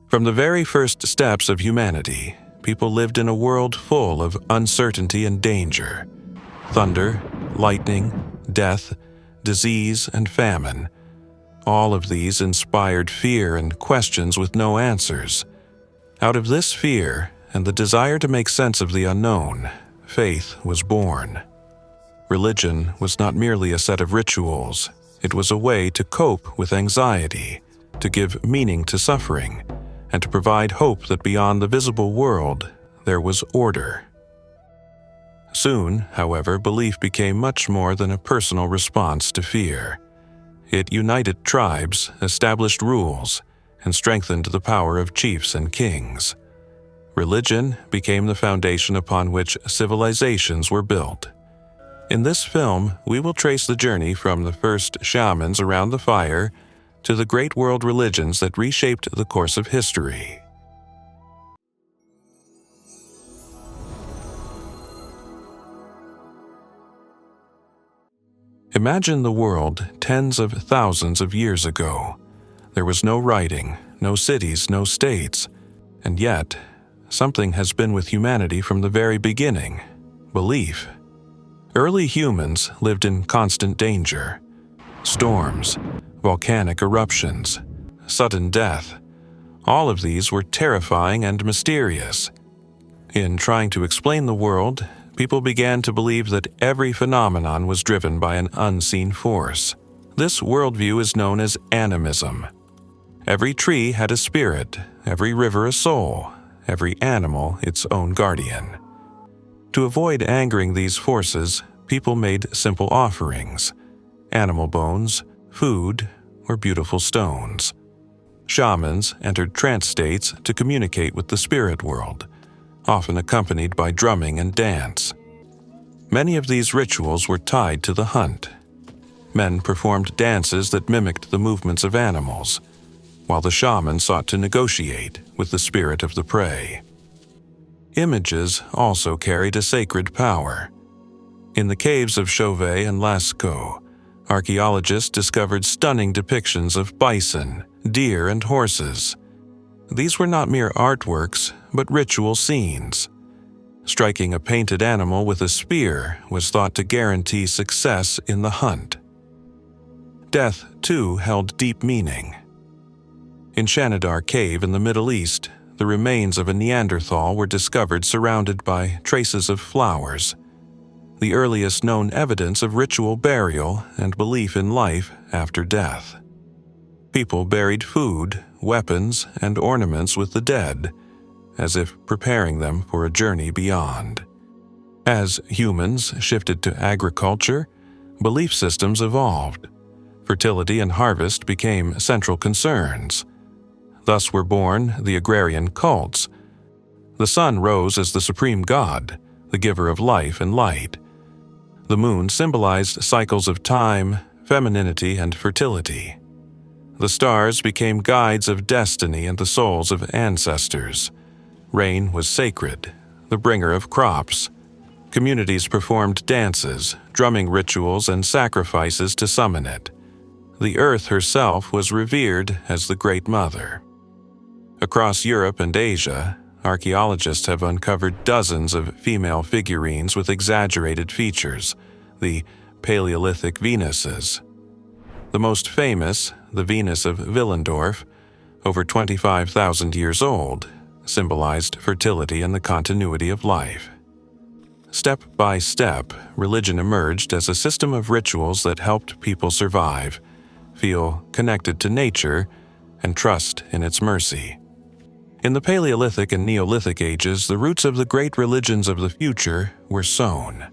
From the very first steps of humanity, people lived in a world full of uncertainty and danger. Thunder, lightning, death, disease, and famine. All of these inspired fear and questions with no answers. Out of this fear and the desire to make sense of the unknown, faith was born. Religion was not merely a set of rituals. It was a way to cope with anxiety, to give meaning to suffering, and to provide hope that beyond the visible world there was order. Soon, however, belief became much more than a personal response to fear. It united tribes, established rules, and strengthened the power of chiefs and kings. Religion became the foundation upon which civilizations were built. In this film, we will trace the journey from the first shamans around the fire to the great world religions that reshaped the course of history. Imagine the world tens of thousands of years ago. There was no writing, no cities, no states, and yet something has been with humanity from the very beginning: belief. Early humans lived in constant danger. Storms, volcanic eruptions, sudden death. All of these were terrifying and mysterious. In trying to explain the world, people began to believe that every phenomenon was driven by an unseen force. This worldview is known as animism. Every tree had a spirit, every river a soul, every animal its own guardian. To avoid angering these forces, people made simple offerings: animal bones, food, or beautiful stones. Shamans entered trance states to communicate with the spirit world, often accompanied by drumming and dance. Many of these rituals were tied to the hunt. Men performed dances that mimicked the movements of animals, while the shaman sought to negotiate with the spirit of the prey. Images also carried a sacred power. In the caves of Chauvet and Lascaux, archaeologists discovered stunning depictions of bison, deer, and horses. These were not mere artworks, but ritual scenes. Striking a painted animal with a spear was thought to guarantee success in the hunt. Death, too, held deep meaning. In Shanidar Cave in the Middle East, the remains of a Neanderthal were discovered surrounded by traces of flowers, the earliest known evidence of ritual burial and belief in life after death. People buried food, weapons, and ornaments with the dead, as if preparing them for a journey beyond. As humans shifted to agriculture, belief systems evolved. Fertility and harvest became central concerns. Thus were born the agrarian cults. The sun rose as the supreme god, the giver of life and light. The moon symbolized cycles of time, femininity, and fertility. The stars became guides of destiny and the souls of ancestors. Rain was sacred, the bringer of crops. Communities performed dances, drumming rituals, and sacrifices to summon it. The earth herself was revered as the Great Mother. Across Europe and Asia, archaeologists have uncovered dozens of female figurines with exaggerated features, the Paleolithic Venuses. The most famous, the Venus of Willendorf, over 25,000 years old, symbolized fertility and the continuity of life. Step by step, religion emerged as a system of rituals that helped people survive, feel connected to nature, and trust in its mercy. In the Paleolithic and Neolithic ages, the roots of the great religions of the future were sown.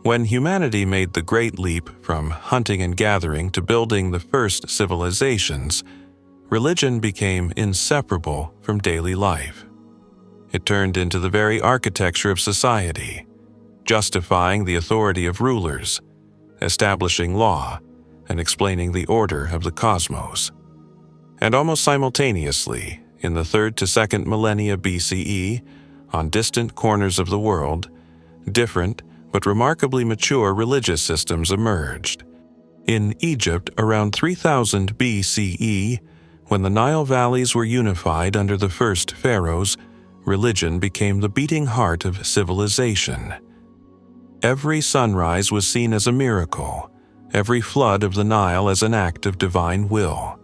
When humanity made the great leap from hunting and gathering to building the first civilizations, religion became inseparable from daily life. It turned into the very architecture of society, justifying the authority of rulers, establishing law, and explaining the order of the cosmos. And almost simultaneously, in the 3rd to 2nd millennia BCE, on distant corners of the world, different but remarkably mature religious systems emerged. In Egypt around 3000 BCE, When the Nile valleys were unified under the first pharaohs, religion became the beating heart of civilization. Every sunrise was seen as a miracle, every flood of the Nile as an act of divine will.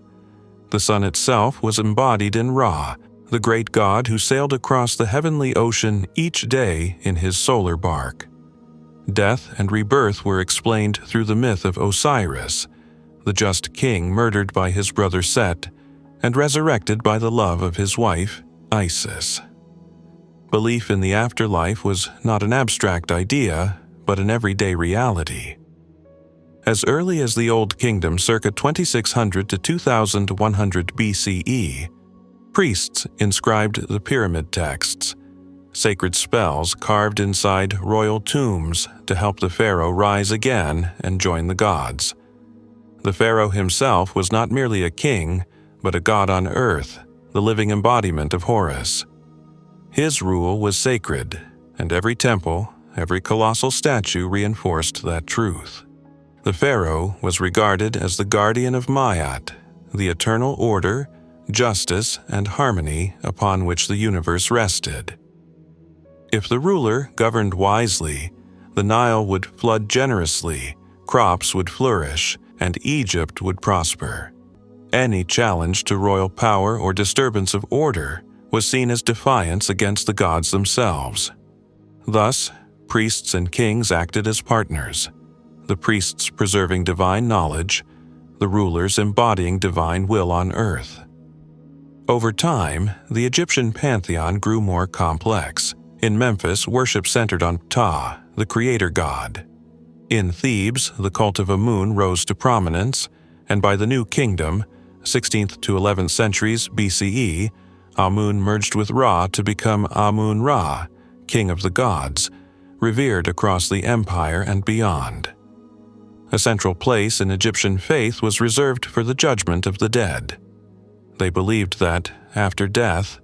The sun itself was embodied in Ra, the great god who sailed across the heavenly ocean each day in his solar bark. Death and rebirth were explained through the myth of Osiris, the just king murdered by his brother Set and resurrected by the love of his wife, Isis. Belief in the afterlife was not an abstract idea, but an everyday reality. As early as the Old Kingdom circa 2600 to 2100 BCE, priests inscribed the pyramid texts, sacred spells carved inside royal tombs to help the pharaoh rise again and join the gods. The pharaoh himself was not merely a king, but a god on earth, the living embodiment of Horus. His rule was sacred, and every temple, every colossal statue reinforced that truth. The pharaoh was regarded as the guardian of Ma'at, the eternal order, justice, and harmony upon which the universe rested. If the ruler governed wisely, the Nile would flood generously, crops would flourish, and Egypt would prosper. Any challenge to royal power or disturbance of order was seen as defiance against the gods themselves. Thus, priests and kings acted as partners, the priests preserving divine knowledge, the rulers embodying divine will on earth. Over time, the Egyptian pantheon grew more complex. In Memphis, worship centered on Ptah, the creator god. In Thebes, the cult of Amun rose to prominence, and by the New Kingdom, 16th to 11th centuries BCE, Amun merged with Ra to become Amun-Ra, king of the gods, revered across the empire and beyond. A central place in Egyptian faith was reserved for the judgment of the dead. They believed that, after death,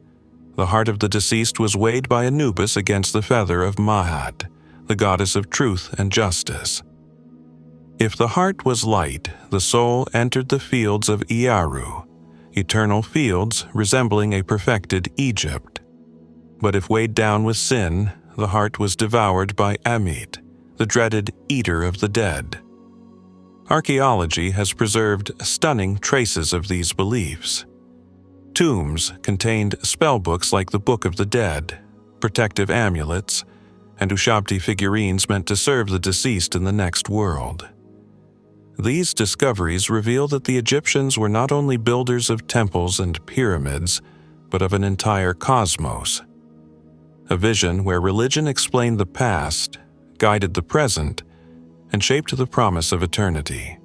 the heart of the deceased was weighed by Anubis against the feather of Ma'at, the goddess of truth and justice. If the heart was light, the soul entered the fields of Iaru, eternal fields resembling a perfected Egypt. But if weighed down with sin, the heart was devoured by Amit, the dreaded eater of the dead. Archaeology has preserved stunning traces of these beliefs. Tombs contained spellbooks like the Book of the Dead, protective amulets, and Ushabti figurines meant to serve the deceased in the next world. These discoveries reveal that the Egyptians were not only builders of temples and pyramids, but of an entire cosmos. A vision where religion explained the past, guided the present, and shaped the promise of eternity.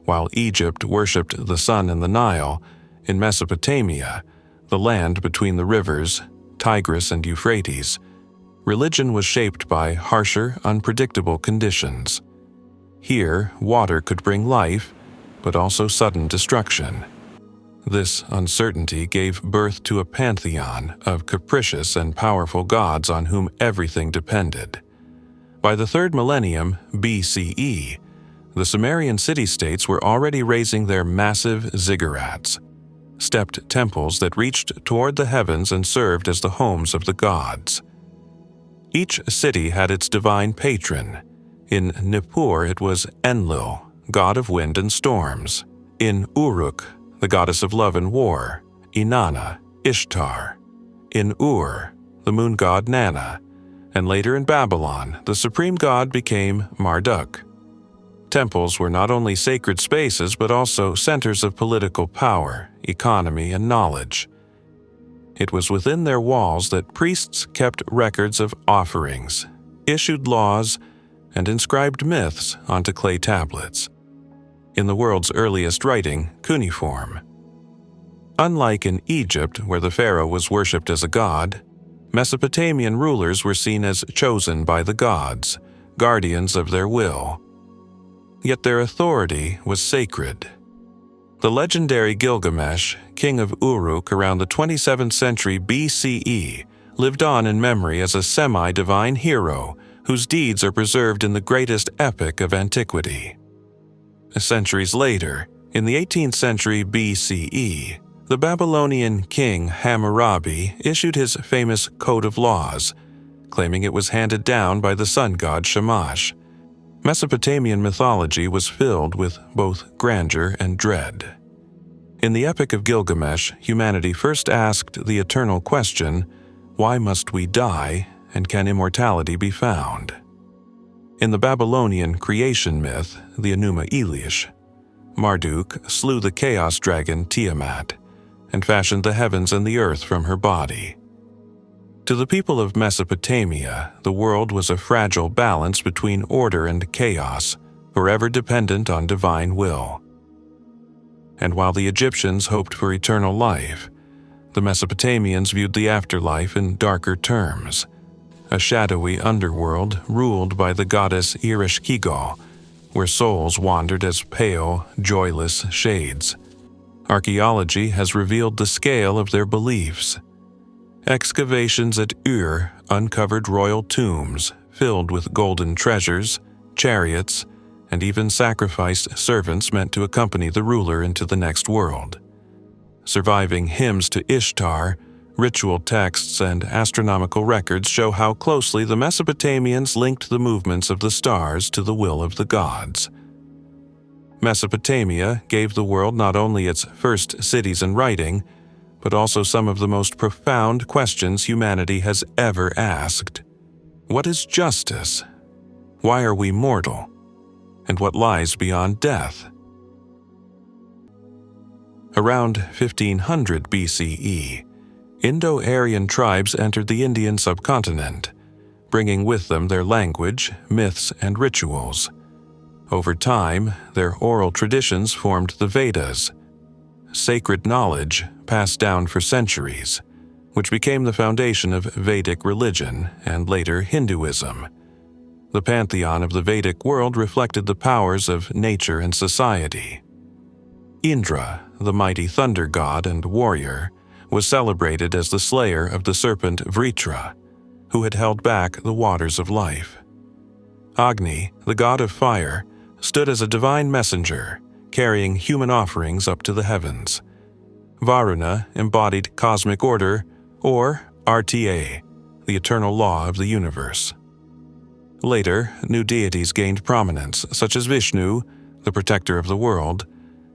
While Egypt worshipped the sun and the Nile, in Mesopotamia, the land between the rivers, Tigris and Euphrates, religion was shaped by harsher, unpredictable conditions. Here, water could bring life, but also sudden destruction. This uncertainty gave birth to a pantheon of capricious and powerful gods on whom everything depended. By the 3rd millennium BCE, the Sumerian city-states were already raising their massive ziggurats, stepped temples that reached toward the heavens and served as the homes of the gods. Each city had its divine patron. In Nippur it was Enlil, god of wind and storms. In Uruk, the goddess of love and war, Inanna, Ishtar. In Ur, the moon god Nana. And later in Babylon, the supreme god became Marduk. Temples were not only sacred spaces but also centers of political power, economy, and knowledge. It was within their walls that priests kept records of offerings, issued laws, and inscribed myths onto clay tablets. In the world's earliest writing, cuneiform. Unlike in Egypt, where the pharaoh was worshipped as a god, Mesopotamian rulers were seen as chosen by the gods, guardians of their will. Yet their authority was sacred. The legendary Gilgamesh, king of Uruk around the 27th century BCE, lived on in memory as a semi-divine hero whose deeds are preserved in the greatest epic of antiquity. Centuries later, In the 18th century BCE, the Babylonian king Hammurabi issued his famous Code of Laws, claiming it was handed down by the sun god Shamash. Mesopotamian mythology was filled with both grandeur and dread. In the Epic of Gilgamesh, humanity first asked the eternal question, why must we die, and can immortality be found? In the Babylonian creation myth, the Enuma Elish, Marduk slew the chaos dragon Tiamat and fashioned the heavens and the earth from her body. To the people of Mesopotamia, the world was a fragile balance between order and chaos, forever dependent on divine will. And while the Egyptians hoped for eternal life, the Mesopotamians viewed the afterlife in darker terms, a shadowy underworld ruled by the goddess Ereshkigal, where souls wandered as pale, joyless shades. Archaeology has revealed the scale of their beliefs. Excavations at Ur uncovered royal tombs filled with golden treasures, chariots, and even sacrificed servants meant to accompany the ruler into the next world. Surviving hymns to Ishtar, ritual texts, and astronomical records show how closely the Mesopotamians linked the movements of the stars to the will of the gods. Mesopotamia gave the world not only its first cities and writing, but also some of the most profound questions humanity has ever asked. What is justice? Why are we mortal? And what lies beyond death? Around 1500 BCE, Indo-Aryan tribes entered the Indian subcontinent, bringing with them their language, myths, and rituals. Over time, their oral traditions formed the Vedas, sacred knowledge passed down for centuries, which became the foundation of Vedic religion and later Hinduism. The pantheon of the Vedic world reflected the powers of nature and society. Indra, the mighty thunder god and warrior, was celebrated as the slayer of the serpent Vritra, who had held back the waters of life. Agni, the god of fire, stood as a divine messenger, carrying human offerings up to the heavens. Varuna embodied cosmic order, or RTA, the eternal law of the universe. Later, new deities gained prominence, such as Vishnu, the protector of the world,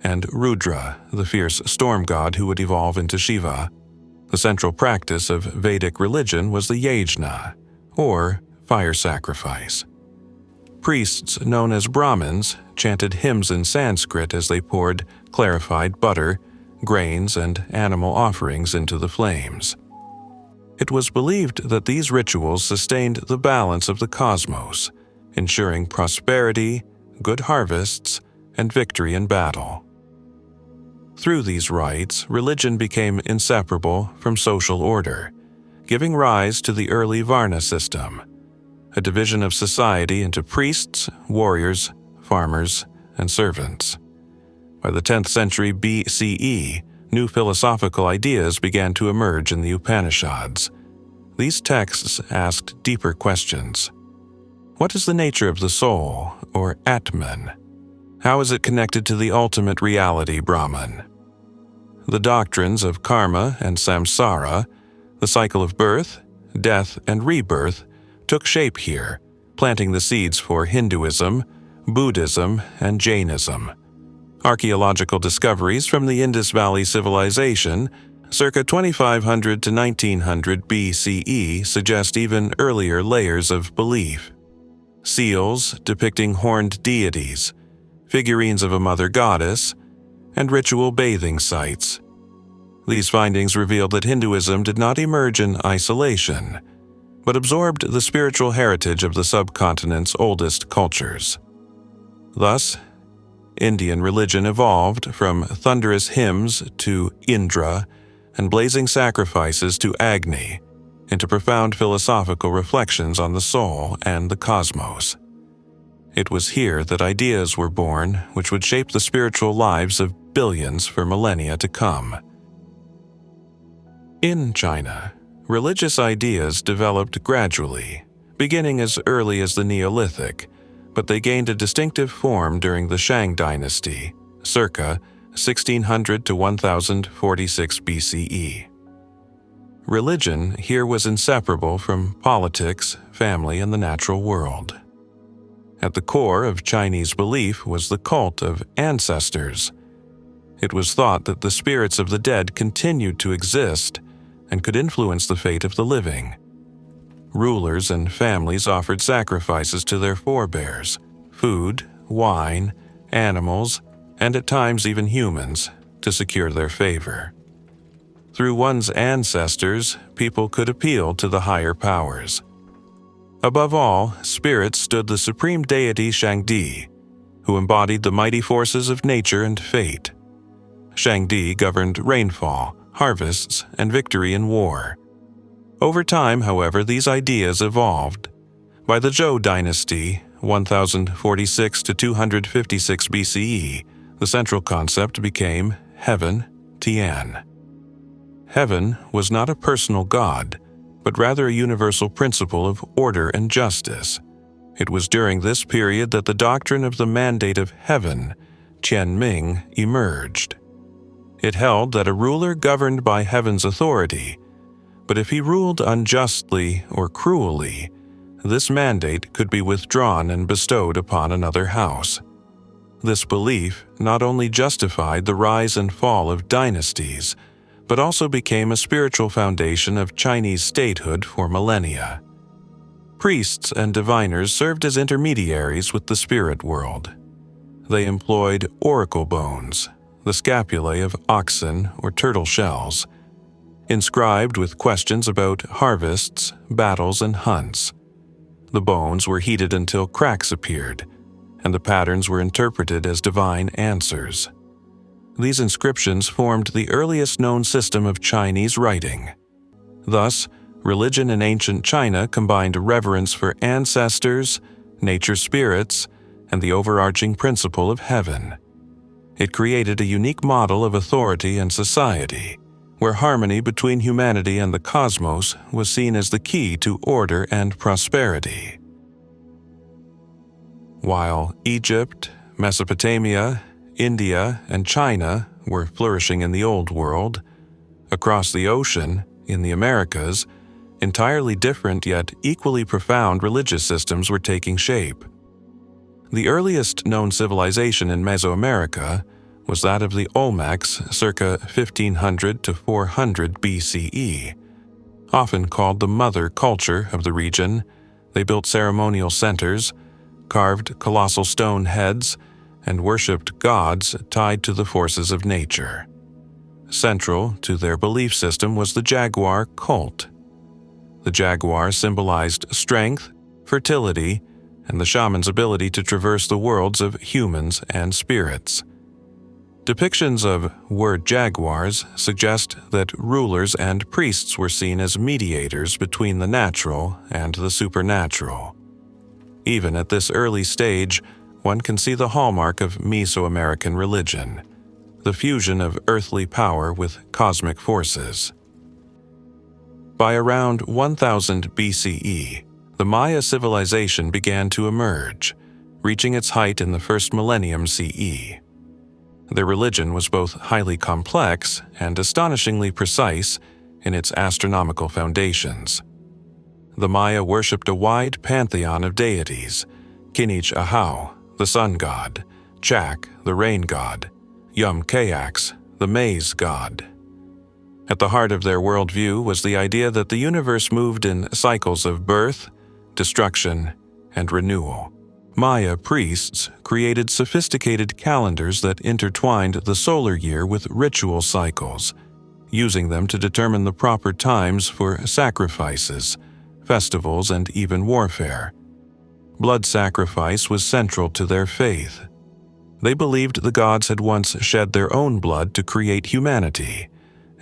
and Rudra, the fierce storm god who would evolve into Shiva. The central practice of Vedic religion was the yajna, or fire sacrifice. Priests known as Brahmins chanted hymns in Sanskrit as they poured clarified butter, grains, and animal offerings into the flames. It was believed that these rituals sustained the balance of the cosmos, ensuring prosperity, good harvests, and victory in battle. Through these rites, religion became inseparable from social order, giving rise to the early Varna system, a division of society into priests, warriors, farmers, and servants. By the 10th century BCE, new philosophical ideas began to emerge in the Upanishads. These texts asked deeper questions. What is the nature of the soul, or Atman? How is it connected to the ultimate reality, Brahman? The doctrines of karma and samsara, the cycle of birth, death, and rebirth, took shape here, planting the seeds for Hinduism, Buddhism, and Jainism. Archaeological discoveries from the Indus Valley Civilization, circa 2500 to 1900 BCE, suggest even earlier layers of belief. Seals depicting horned deities, figurines of a mother goddess, and ritual bathing sites. These findings revealed that Hinduism did not emerge in isolation, but absorbed the spiritual heritage of the subcontinent's oldest cultures. Thus, Indian religion evolved from thunderous hymns to Indra and blazing sacrifices to Agni into profound philosophical reflections on the soul and the cosmos. It was here that ideas were born which would shape the spiritual lives of billions for millennia to come. In China, religious ideas developed gradually, beginning as early as the Neolithic, but they gained a distinctive form during the Shang dynasty, circa 1600 to 1046 BCE. Religion here was inseparable from politics, family, and the natural world. At the core of Chinese belief was the cult of ancestors. It was thought that the spirits of the dead continued to exist and could influence the fate of the living. Rulers and families offered sacrifices to their forebears, food, wine, animals, and at times even humans, to secure their favor. Through one's ancestors, people could appeal to the higher powers. Above all, spirits stood the supreme deity Shangdi, who embodied the mighty forces of nature and fate. Shangdi governed rainfall, harvests, and victory in war. Over time, however, these ideas evolved. By the Zhou dynasty, 1046 to 256 BCE, the central concept became heaven, Tian. Heaven was not a personal god, but rather a universal principle of order and justice. It was during this period that the doctrine of the mandate of heaven, Qianming, emerged. It held that a ruler governed by heaven's authority, but if he ruled unjustly or cruelly, this mandate could be withdrawn and bestowed upon another house. This belief not only justified the rise and fall of dynasties, but also became a spiritual foundation of Chinese statehood for millennia. Priests and diviners served as intermediaries with the spirit world. They employed oracle bones, the scapulae of oxen or turtle shells, inscribed with questions about harvests, battles, and hunts. The bones were heated until cracks appeared, and the patterns were interpreted as divine answers. These inscriptions formed the earliest known system of Chinese writing. Thus, religion in ancient China combined reverence for ancestors, nature spirits, and the overarching principle of heaven. It created a unique model of authority and society, where harmony between humanity and the cosmos was seen as the key to order and prosperity. While Egypt, Mesopotamia, India, and China were flourishing in the Old World, across the ocean, in the Americas, entirely different yet equally profound religious systems were taking shape. The earliest known civilization in Mesoamerica was that of the Olmecs circa 1500 to 400 BCE. Often called the mother culture of the region, they built ceremonial centers, carved colossal stone heads, and worshipped gods tied to the forces of nature. Central to their belief system was the jaguar cult. The jaguar symbolized strength, fertility, and the shaman's ability to traverse the worlds of humans and spirits. Depictions of word jaguars suggest that rulers and priests were seen as mediators between the natural and the supernatural. Even at this early stage, one can see the hallmark of Mesoamerican religion, the fusion of earthly power with cosmic forces. By around 1000 BCE, the Maya civilization began to emerge, reaching its height in the first millennium CE. Their religion was both highly complex and astonishingly precise in its astronomical foundations. The Maya worshipped a wide pantheon of deities: Kinich Ahau, the sun god; Chak, the rain god; Yum Kayax, the maize god. At the heart of their worldview was the idea that the universe moved in cycles of birth, destruction, and renewal. Maya priests created sophisticated calendars that intertwined the solar year with ritual cycles, using them to determine the proper times for sacrifices, festivals, and even warfare. Blood sacrifice was central to their faith. They believed the gods had once shed their own blood to create humanity,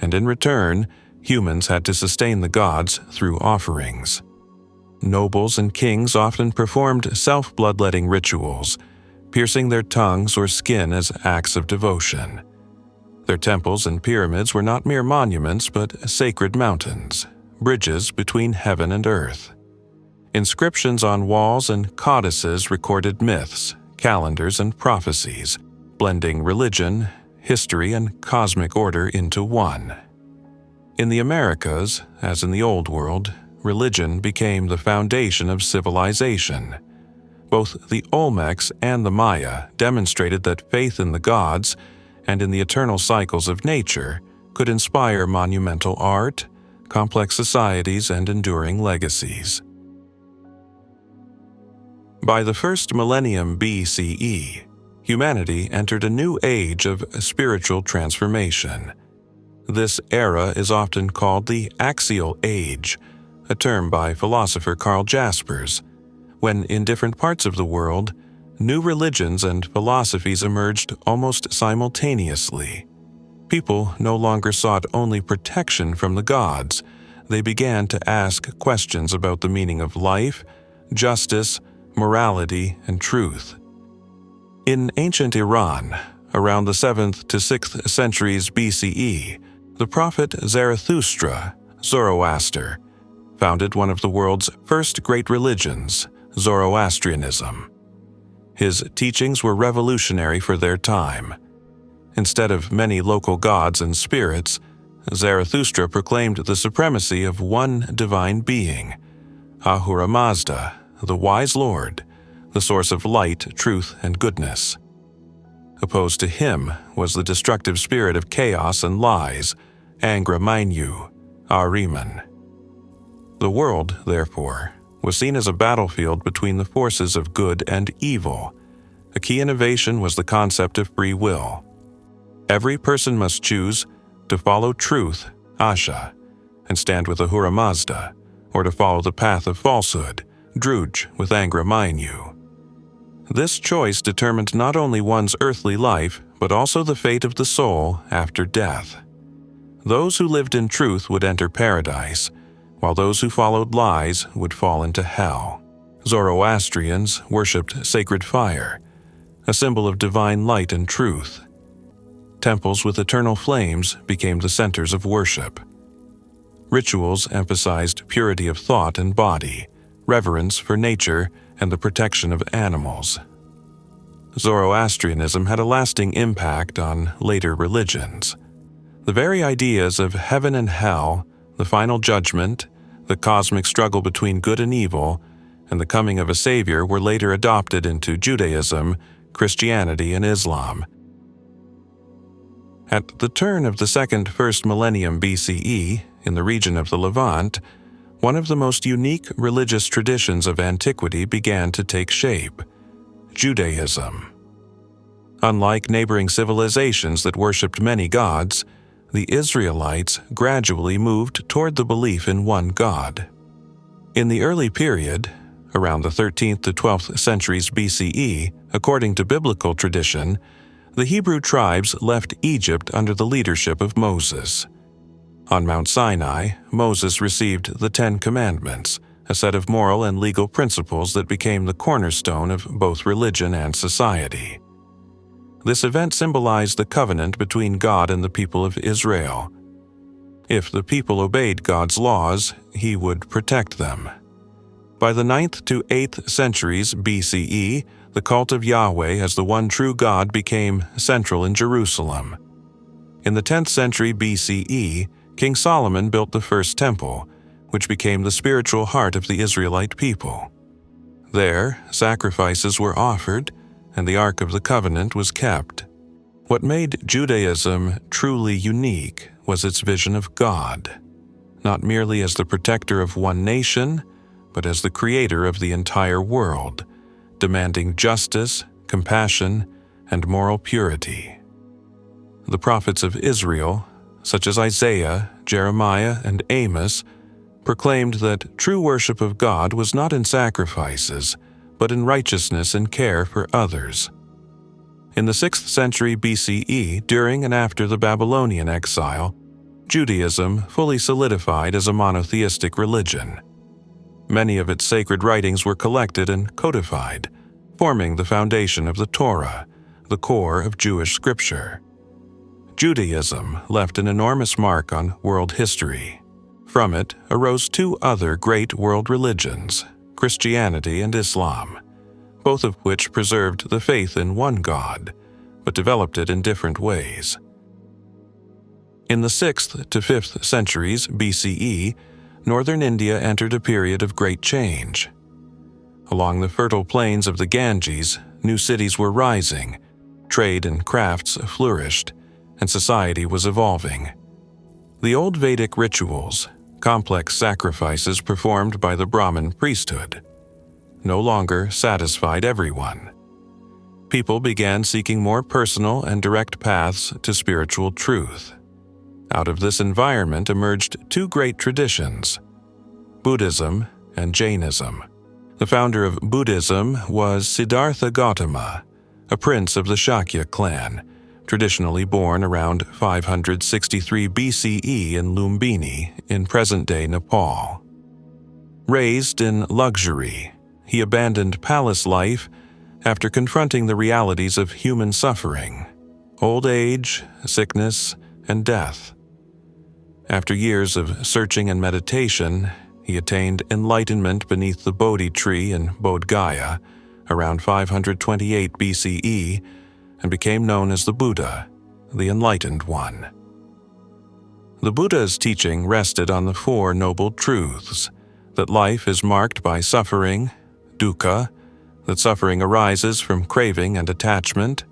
and in return, humans had to sustain the gods through offerings. Nobles and kings often performed self-bloodletting rituals, piercing their tongues or skin as acts of devotion. Their temples and pyramids were not mere monuments but sacred mountains, bridges between heaven and earth. Inscriptions on walls and codices recorded myths, calendars, and prophecies, blending religion, history, and cosmic order into one. In the Americas, as in the Old World, religion became the foundation of civilization. Both the Olmecs and the Maya demonstrated that faith in the gods and in the eternal cycles of nature could inspire monumental art, complex societies, and enduring legacies. By the first millennium BCE, humanity entered a new age of spiritual transformation. This era is often called the Axial Age, a term by philosopher Karl Jaspers, when in different parts of the world, new religions and philosophies emerged almost simultaneously. People no longer sought only protection from the gods. They began to ask questions about the meaning of life, justice, morality, and truth. In ancient Iran, around the 7th to 6th centuries BCE, the prophet Zarathustra, Zoroaster, founded one of the world's first great religions, Zoroastrianism. His teachings were revolutionary for their time. Instead of many local gods and spirits, Zarathustra proclaimed the supremacy of one divine being, Ahura Mazda, the wise Lord, the source of light, truth, and goodness. Opposed to him was the destructive spirit of chaos and lies, Angra Mainyu, Ahriman. The world, therefore, was seen as a battlefield between the forces of good and evil. A key innovation was the concept of free will. Every person must choose to follow truth, Asha, and stand with Ahura Mazda, or to follow the path of falsehood, Druj, with Angra Mainyu. This choice determined not only one's earthly life, but also the fate of the soul after death. Those who lived in truth would enter paradise, while those who followed lies would fall into hell. Zoroastrians worshipped sacred fire, a symbol of divine light and truth. Temples with eternal flames became the centers of worship. Rituals emphasized purity of thought and body, reverence for nature, and the protection of animals. Zoroastrianism had a lasting impact on later religions. The very ideas of heaven and hell, the final judgment, the cosmic struggle between good and evil, and the coming of a savior were later adopted into Judaism, Christianity, and Islam. At the turn of the first millennium BCE, in the region of the Levant, one of the most unique religious traditions of antiquity began to take shape: Judaism. Unlike neighboring civilizations that worshipped many gods, the Israelites gradually moved toward the belief in one God. In the early period, around the 13th to 12th centuries BCE, according to biblical tradition, the Hebrew tribes left Egypt under the leadership of Moses. On Mount Sinai, Moses received the Ten Commandments, a set of moral and legal principles that became the cornerstone of both religion and society. This event symbolized the covenant between God and the people of Israel. If the people obeyed God's laws, He would protect them. By the 9th to 8th centuries BCE, the cult of Yahweh as the one true God became central in Jerusalem. In the 10th century BCE, King Solomon built the first temple, which became the spiritual heart of the Israelite people. There, sacrifices were offered, and the Ark of the Covenant was kept. What made Judaism truly unique was its vision of God, not merely as the protector of one nation, but as the creator of the entire world, demanding justice, compassion, and moral purity. The prophets of Israel, such as Isaiah, Jeremiah, and Amos, proclaimed that true worship of God was not in sacrifices, but in righteousness and care for others. In the 6th century BCE, during and after the Babylonian exile, Judaism fully solidified as a monotheistic religion. Many of its sacred writings were collected and codified, forming the foundation of the Torah, the core of Jewish scripture. Judaism left an enormous mark on world history. From it arose two other great world religions, Christianity and Islam, both of which preserved the faith in one God, but developed it in different ways. In the 6th to 5th centuries BCE, northern India entered a period of great change. Along the fertile plains of the Ganges, new cities were rising, trade and crafts flourished, and society was evolving. The old Vedic rituals, complex sacrifices performed by the Brahmin priesthood, no longer satisfied everyone. People began seeking more personal and direct paths to spiritual truth. Out of this environment emerged two great traditions, Buddhism and Jainism. The founder of Buddhism was Siddhartha Gautama, a prince of the Shakya clan, traditionally born around 563 BCE in Lumbini in present-day Nepal. Raised in luxury, he abandoned palace life after confronting the realities of human suffering, old age, sickness, and death. After years of searching and meditation, he attained enlightenment beneath the Bodhi tree in Bodh Gaya around 528 BCE and became known as the Buddha, the Enlightened One. The Buddha's teaching rested on the four noble truths: that life is marked by suffering, dukkha, that suffering arises from craving and attachment,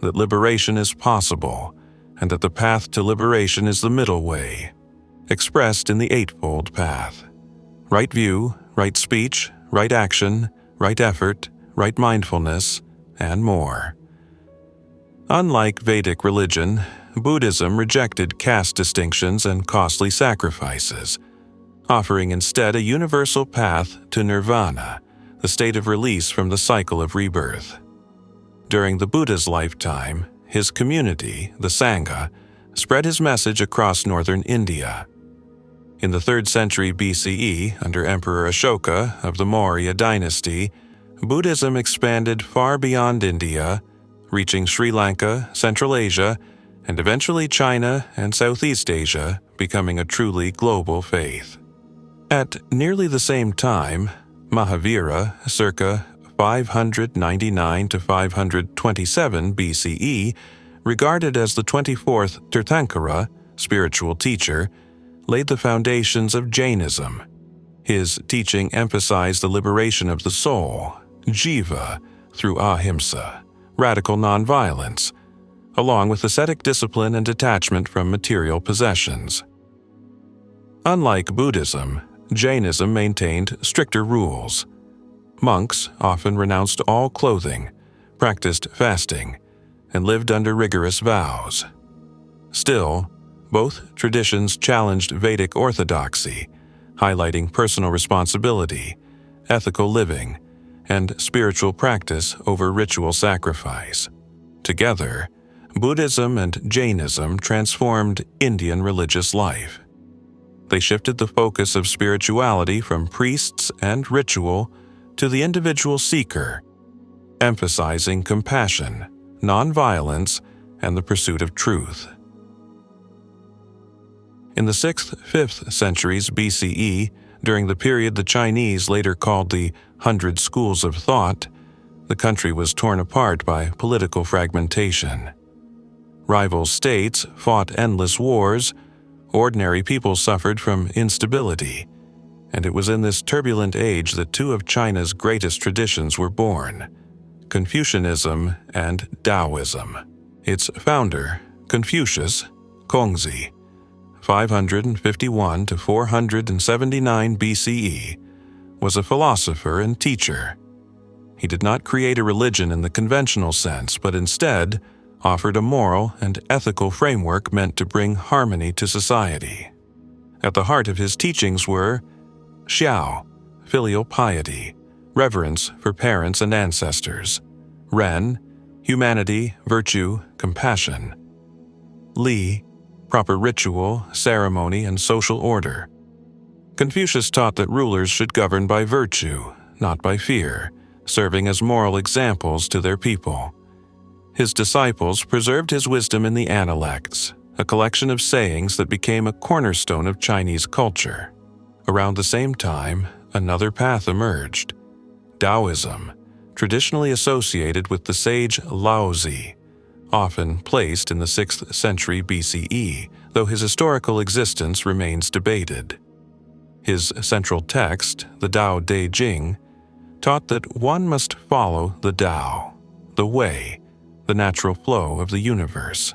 that liberation is possible, and that the path to liberation is the middle way, expressed in the Eightfold Path: right view, right speech, right action, right effort, right mindfulness, and more. Unlike Vedic religion, Buddhism rejected caste distinctions and costly sacrifices, offering instead a universal path to nirvana, the state of release from the cycle of rebirth. During the Buddha's lifetime, his community, the Sangha, spread his message across northern India. In the 3rd century BCE, under Emperor Ashoka of the Maurya dynasty, Buddhism expanded far beyond India, reaching Sri Lanka, Central Asia, and eventually China and Southeast Asia, becoming a truly global faith. At nearly the same time, Mahavira, circa 599 to 527 BCE, regarded as the 24th Tirthankara, spiritual teacher, laid the foundations of Jainism. His teaching emphasized the liberation of the soul, jiva, through ahimsa, radical nonviolence, along with ascetic discipline and detachment from material possessions. Unlike Buddhism, Jainism maintained stricter rules. Monks often renounced all clothing, practiced fasting, and lived under rigorous vows. Still, both traditions challenged Vedic orthodoxy, highlighting personal responsibility, ethical living, and spiritual practice over ritual sacrifice. Together, Buddhism and Jainism transformed Indian religious life. They shifted the focus of spirituality from priests and ritual to the individual seeker, emphasizing compassion, nonviolence, and the pursuit of truth. In the 6th-5th centuries BCE, during the period the Chinese later called the 100 Schools of Thought, the country was torn apart by political fragmentation. Rival states fought endless wars, ordinary people suffered from instability, and it was in this turbulent age that two of China's greatest traditions were born: Confucianism and Daoism. Its founder, Confucius, Kongzi, 551 to 479 BCE, was a philosopher and teacher. He did not create a religion in the conventional sense, but instead offered a moral and ethical framework meant to bring harmony to society. At the heart of his teachings were Xiao, filial piety, reverence for parents and ancestors; Ren, humanity, virtue, compassion; Li, proper ritual, ceremony, and social order. Confucius taught that rulers should govern by virtue, not by fear, serving as moral examples to their people. His disciples preserved his wisdom in the Analects, a collection of sayings that became a cornerstone of Chinese culture. Around the same time, another path emerged: Daoism, traditionally associated with the sage Laozi, often placed in the 6th century BCE, though his historical existence remains debated. His central text, the Tao Te Ching, taught that one must follow the Tao, the way, the natural flow of the universe.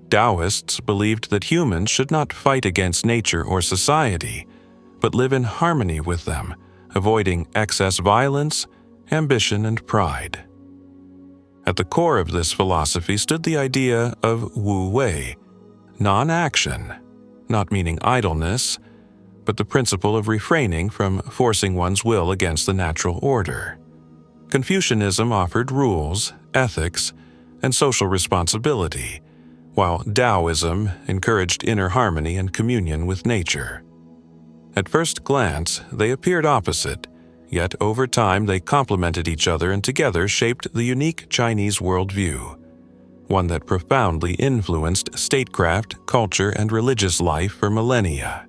Taoists believed that humans should not fight against nature or society, but live in harmony with them, avoiding excess violence, ambition, and pride. At the core of this philosophy stood the idea of Wu Wei, non-action, not meaning idleness, but the principle of refraining from forcing one's will against the natural order. Confucianism offered rules, ethics, and social responsibility, while Daoism encouraged inner harmony and communion with nature. At first glance, they appeared opposite, yet over time they complemented each other and together shaped the unique Chinese worldview, one that profoundly influenced statecraft, culture, and religious life for millennia.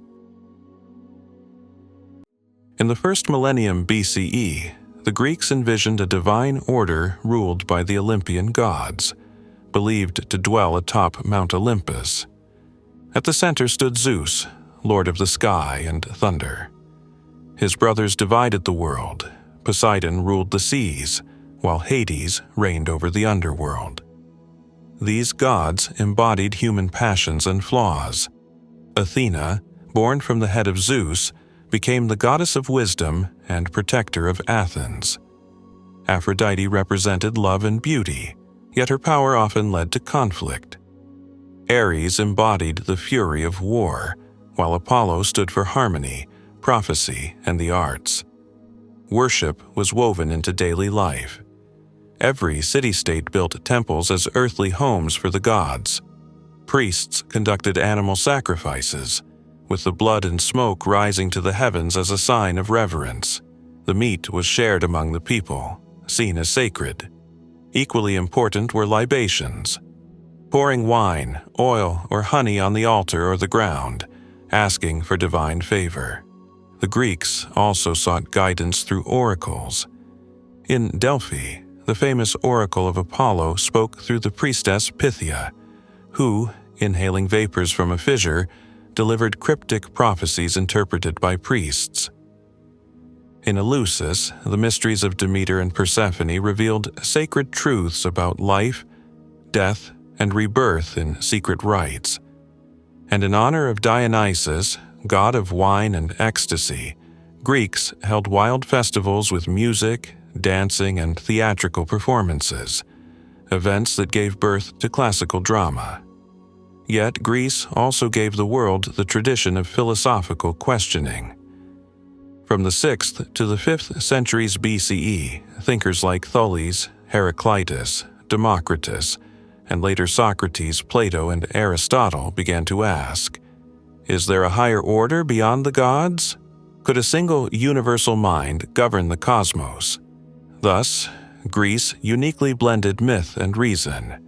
In the first millennium BCE, the Greeks envisioned a divine order ruled by the Olympian gods, believed to dwell atop Mount Olympus. At the center stood Zeus, lord of the sky and thunder. His brothers divided the world. Poseidon ruled the seas, while Hades reigned over the underworld. These gods embodied human passions and flaws. Athena, born from the head of Zeus, became the goddess of wisdom and protector of Athens. Aphrodite represented love and beauty, yet her power often led to conflict. Ares embodied the fury of war, while Apollo stood for harmony, prophecy, and the arts. Worship was woven into daily life. Every city-state built temples as earthly homes for the gods. Priests conducted animal sacrifices, with the blood and smoke rising to the heavens as a sign of reverence. The meat was shared among the people, seen as sacred. Equally important were libations, pouring wine, oil, or honey on the altar or the ground, asking for divine favor. The Greeks also sought guidance through oracles. In Delphi, the famous oracle of Apollo spoke through the priestess Pythia, who, inhaling vapors from a fissure, delivered cryptic prophecies interpreted by priests. In Eleusis, the mysteries of Demeter and Persephone revealed sacred truths about life, death, and rebirth in secret rites. And in honor of Dionysus, god of wine and ecstasy, Greeks held wild festivals with music, dancing, and theatrical performances, events that gave birth to classical drama. Yet Greece also gave the world the tradition of philosophical questioning. From the 6th to the 5th centuries BCE, thinkers like Thales, Heraclitus, Democritus, and later Socrates, Plato, and Aristotle began to ask, is there a higher order beyond the gods? Could a single universal mind govern the cosmos? Thus, Greece uniquely blended myth and reason.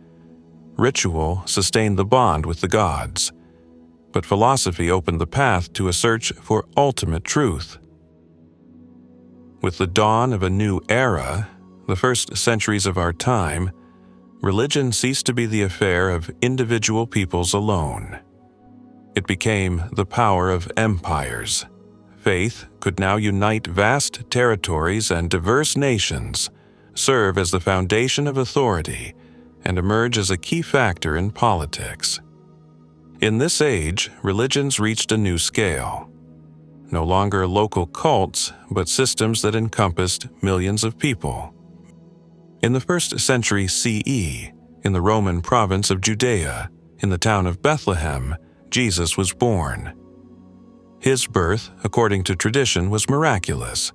Ritual sustained the bond with the gods, but philosophy opened the path to a search for ultimate truth. With the dawn of a new era, the first centuries of our time, religion ceased to be the affair of individual peoples alone. It became the power of empires. Faith could now unite vast territories and diverse nations, serve as the foundation of authority, and emerge as a key factor in politics. In this age, religions reached a new scale. No longer local cults, but systems that encompassed millions of people. In the 1st century CE, in the Roman province of Judea, in the town of Bethlehem, Jesus was born. His birth, according to tradition, was miraculous.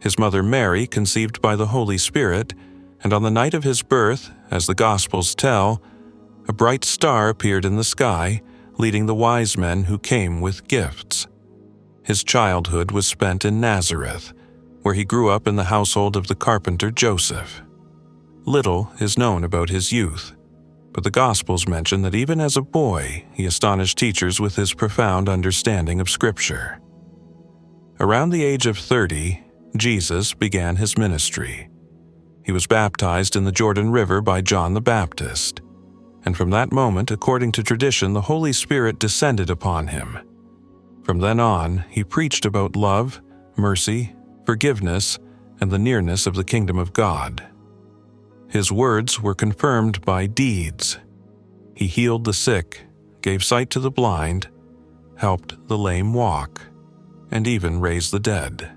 His mother Mary conceived by the Holy Spirit, and on the night of his birth, as the Gospels tell, a bright star appeared in the sky, leading the wise men who came with gifts. His childhood was spent in Nazareth, where he grew up in the household of the carpenter Joseph. Little is known about his youth, but the Gospels mention that even as a boy, he astonished teachers with his profound understanding of Scripture. Around the age of 30, Jesus began his ministry. He was baptized in the Jordan River by John the Baptist, and from that moment, according to tradition, the Holy Spirit descended upon him. From then on, he preached about love, mercy, forgiveness, and the nearness of the kingdom of God. His words were confirmed by deeds. He healed the sick, gave sight to the blind, helped the lame walk, and even raised the dead.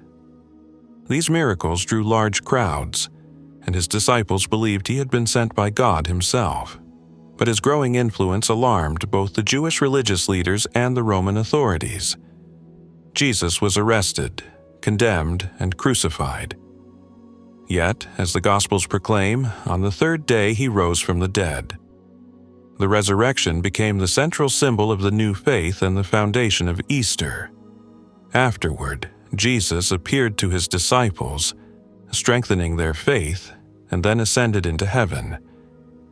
These miracles drew large crowds, and his disciples believed he had been sent by God himself. But his growing influence alarmed both the Jewish religious leaders and the Roman authorities. Jesus was arrested, condemned, and crucified. Yet, as the Gospels proclaim, on the third day he rose from the dead. The resurrection became the central symbol of the new faith and the foundation of Easter. Afterward, Jesus appeared to his disciples, strengthening their faith, and then ascended into heaven.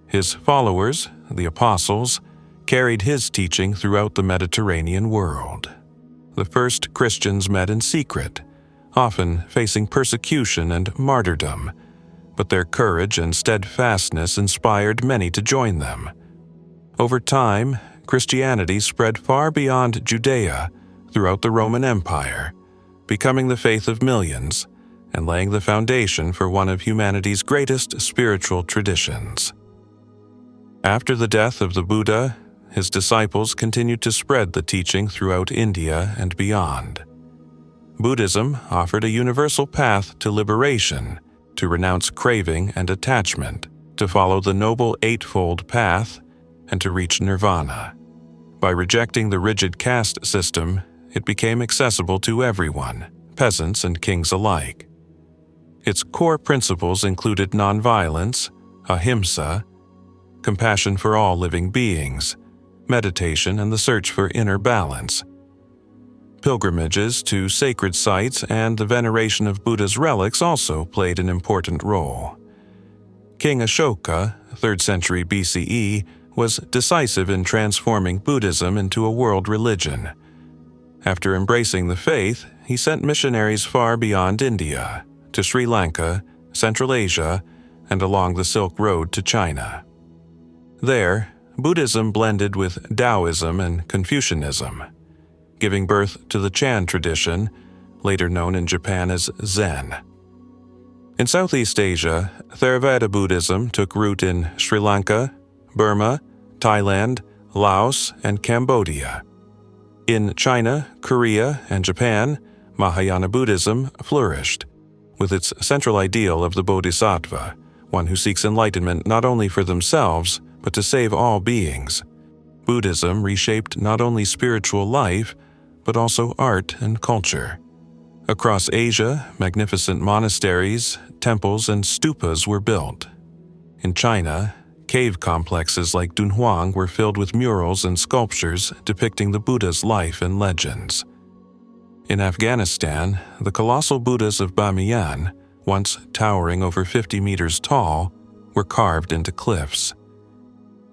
His followers, the apostles, carried his teaching throughout the Mediterranean world. The first Christians met in secret, often facing persecution and martyrdom, but their courage and steadfastness inspired many to join them. Over time, Christianity spread far beyond Judea throughout the Roman Empire, becoming the faith of millions and laying the foundation for one of humanity's greatest spiritual traditions. After the death of the Buddha, his disciples continued to spread the teaching throughout India and beyond. Buddhism offered a universal path to liberation, to renounce craving and attachment, to follow the Noble Eightfold Path, and to reach nirvana. By rejecting the rigid caste system, it became accessible to everyone, peasants and kings alike. Its core principles included nonviolence, ahimsa, compassion for all living beings, meditation, and the search for inner balance. Pilgrimages to sacred sites and the veneration of Buddha's relics also played an important role. King Ashoka, 3rd century BCE, was decisive in transforming Buddhism into a world religion. After embracing the faith, he sent missionaries far beyond India, to Sri Lanka, Central Asia, and along the Silk Road to China. There, Buddhism blended with Daoism and Confucianism, giving birth to the Chan tradition, later known in Japan as Zen. In Southeast Asia, Theravada Buddhism took root in Sri Lanka, Burma, Thailand, Laos, and Cambodia. In China, Korea, and Japan, Mahayana Buddhism flourished, with its central ideal of the Bodhisattva, one who seeks enlightenment not only for themselves, but to save all beings. Buddhism reshaped not only spiritual life, but also art and culture. Across Asia, magnificent monasteries, temples, and stupas were built. In China, cave complexes like Dunhuang were filled with murals and sculptures depicting the Buddha's life and legends. In Afghanistan, the colossal Buddhas of Bamiyan, once towering over 50 meters tall, were carved into cliffs.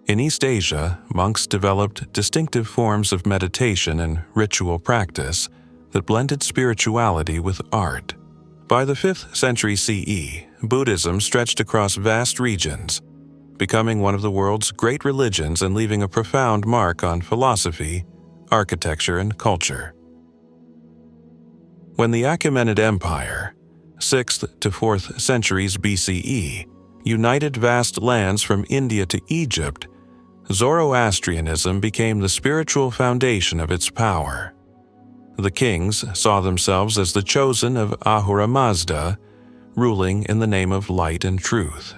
In East Asia, monks developed distinctive forms of meditation and ritual practice that blended spirituality with art. By the 5th century CE, Buddhism stretched across vast regions, becoming one of the world's great religions and leaving a profound mark on philosophy, architecture, and culture. When the Achaemenid Empire, 6th to 4th centuries BCE, united vast lands from India to Egypt, Zoroastrianism became the spiritual foundation of its power. The kings saw themselves as the chosen of Ahura Mazda, ruling in the name of light and truth.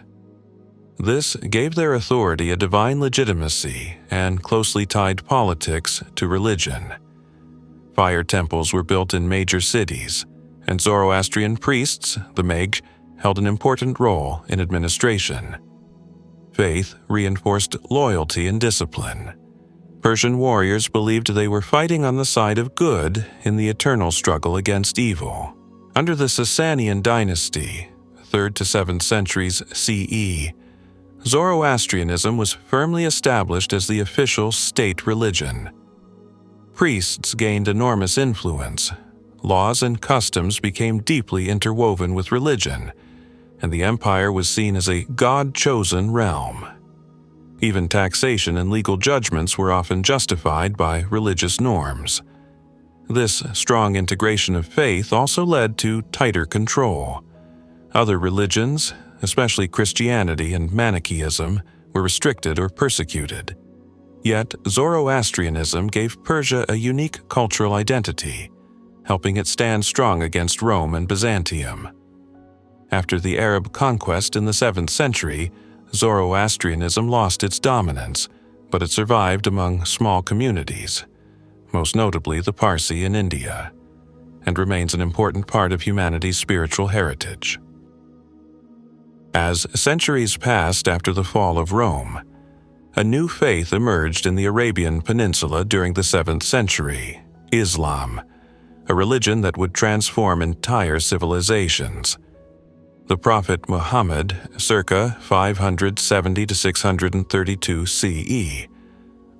This gave their authority a divine legitimacy and closely tied politics to religion. Fire temples were built in major cities, and Zoroastrian priests, the Meg, held an important role in administration. Faith reinforced loyalty and discipline. Persian warriors believed they were fighting on the side of good in the eternal struggle against evil. Under the Sasanian dynasty, 3rd to 7th centuries CE, Zoroastrianism was firmly established as the official state religion. Priests gained enormous influence. Laws and customs became deeply interwoven with religion, and the empire was seen as a God-chosen realm. Even taxation and legal judgments were often justified by religious norms. This strong integration of faith also led to tighter control. Other religions, especially Christianity and Manichaeism, were restricted or persecuted. Yet Zoroastrianism gave Persia a unique cultural identity, helping it stand strong against Rome and Byzantium. After the Arab conquest in the 7th century, Zoroastrianism lost its dominance, but it survived among small communities, most notably the Parsi in India, and remains an important part of humanity's spiritual heritage. As centuries passed after the fall of Rome, a new faith emerged in the Arabian Peninsula during the 7th century, Islam, a religion that would transform entire civilizations. The Prophet Muhammad, circa 570 to 632 CE,